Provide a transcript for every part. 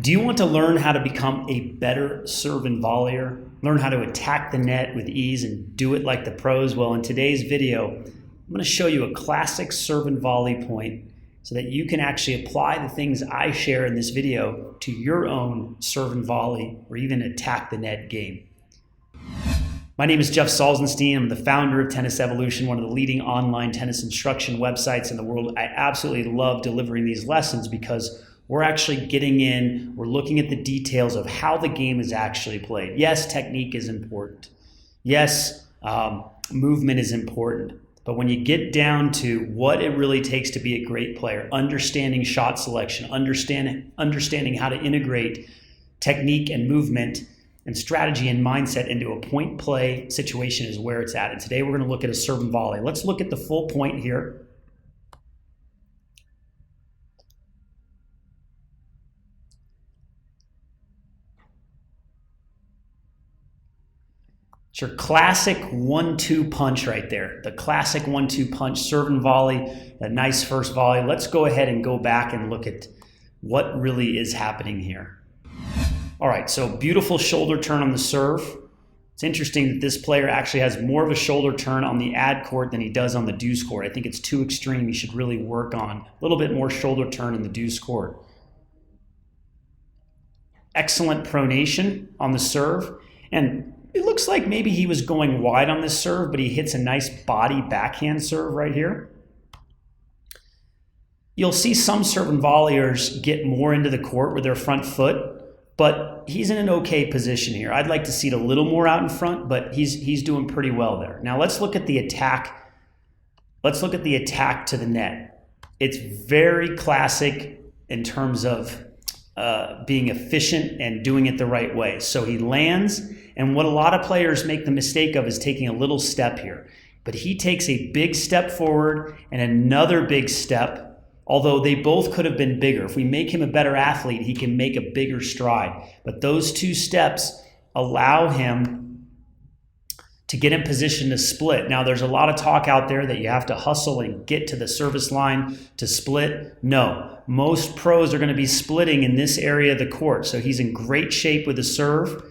Do you want to learn how to become a better serve and volleyer? Learn how to attack the net with ease and do it like the pros? Well, in today's video, I'm going to show you a classic serve and volley point so that you can actually apply the things I share in this video to your own serve and volley or even attack the net game. My name is Jeff Salzenstein. I'm the founder of Tennis Evolution, one of the leading online tennis instruction websites in the world. I absolutely love delivering these lessons because we're actually getting in, we're looking at the details of how the game is actually played. Yes, technique is important. Yes, movement is important. But when you get down to what it really takes to be a great player, understanding shot selection, understanding how to integrate technique and movement and strategy and mindset into a point play situation is where it's at. And today we're going to look at a serve and volley. Let's look at the full point here. It's your classic 1-2 punch right there. The classic 1-2 punch, serve and volley, that nice first volley. Let's go ahead and go back and look at what really is happening here. All right, so beautiful shoulder turn on the serve. It's interesting that this player actually has more of a shoulder turn on the ad court than he does on the deuce court. I think it's too extreme. He should really work on a little bit more shoulder turn in the deuce court. Excellent pronation on the serve. And it looks like maybe he was going wide on this serve, but he hits a nice body backhand serve right here. You'll see some serve and volleyers get more into the court with their front foot, but he's in an okay position here. I'd like to see it a little more out in front, but he's doing pretty well there. Now let's look at the attack. Let's look at the attack to the net. It's very classic in terms of being efficient and doing it the right way. So he lands, and what a lot of players make the mistake of is taking a little step here. But he takes a big step forward and another big step, although they both could have been bigger. If we make him a better athlete, he can make a bigger stride. But those two steps allow him to get in position to split. Now, there's a lot of talk out there that you have to hustle and get to the service line to split. No, most pros are going to be splitting in this area of the court. So he's in great shape with the serve.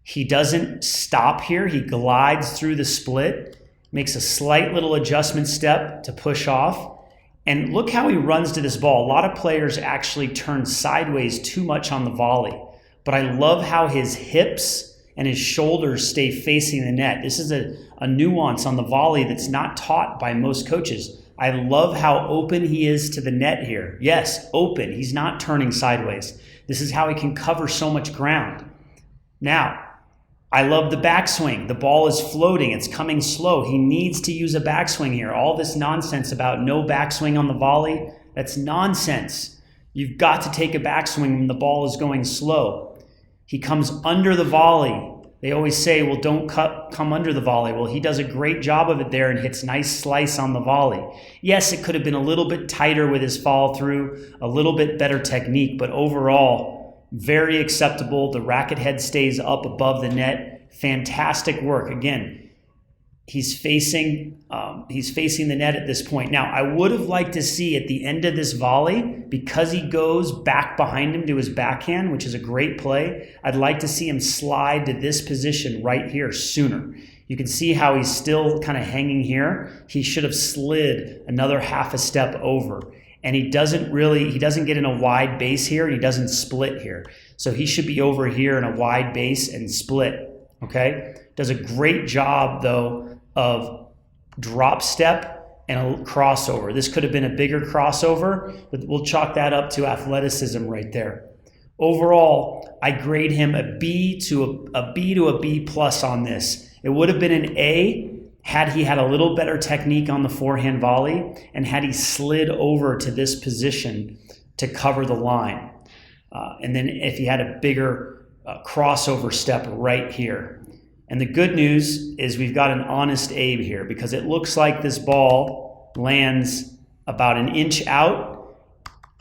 He doesn't stop here. He glides through the split, makes a slight little adjustment step to push off. And look how he runs to this ball. A lot of players actually turn sideways too much on the volley. But I love how his hips and his shoulders stay facing the net. This is a nuance on the volley that's not taught by most coaches. I love how open he is to the net here. Yes, open. He's not turning sideways. This is how he can cover so much ground. Now, I love the backswing. The ball is floating. It's coming slow. He needs to use a backswing here. All this nonsense about no backswing on the volley, that's nonsense. You've got to take a backswing when the ball is going slow. He comes under the volley. They always say, well, don't come under the volley. Well, he does a great job of it there and hits nice slice on the volley. Yes, it could have been a little bit tighter with his follow through, a little bit better technique, but overall, very acceptable. The racket head stays up above the net. Fantastic work. Again, he's facing the net at this point. Now, I would have liked to see at the end of this volley, because he goes back behind him to his backhand, which is a great play, I'd like to see him slide to this position right here sooner. You can see how he's still kind of hanging here. He should have slid another half a step over. And he doesn't get in a wide base here, and he doesn't split here. So he should be over here in a wide base and split, okay? Does a great job, though, of drop step and a crossover. This could have been a bigger crossover, but we'll chalk that up to athleticism right there. Overall, I grade him a B to a B plus on this. It would have been an A had he had a little better technique on the forehand volley and had he slid over to this position to cover the line. And then if he had a bigger crossover step right here. And the good news is we've got an honest Abe here because it looks like this ball lands about an inch out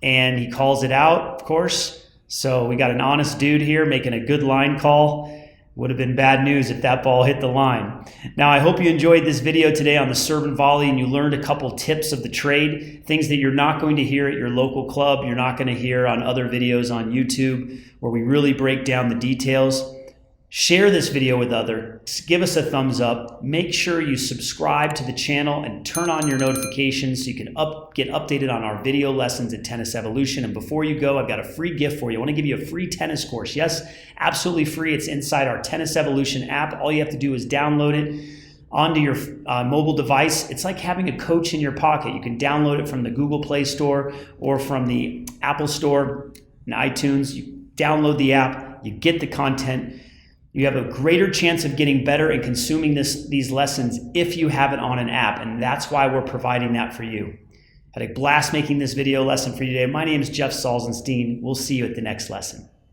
and he calls it out, of course. So we got an honest dude here making a good line call. Would have been bad news if that ball hit the line. Now, I hope you enjoyed this video today on the serve and volley and you learned a couple tips of the trade, things that you're not going to hear at your local club, you're not going to hear on other videos on YouTube where we really break down the details. Share this video with others, give us a thumbs up, make sure you subscribe to the channel and turn on your notifications so you can get updated on our video lessons at Tennis Evolution. And before you go, I've got a free gift for you. I want to give you a free tennis course. Yes, absolutely free. It's inside our Tennis Evolution app. All you have to do is download it onto your mobile device. It's like having a coach in your pocket. You can download it from the Google Play Store or from the Apple Store and iTunes. You download the app, you get the content. You have a greater chance of getting better and consuming these lessons if you have it on an app, and that's why we're providing that for you. Had a blast making this video lesson for you today. My name is Jeff Salzenstein. We'll see you at the next lesson.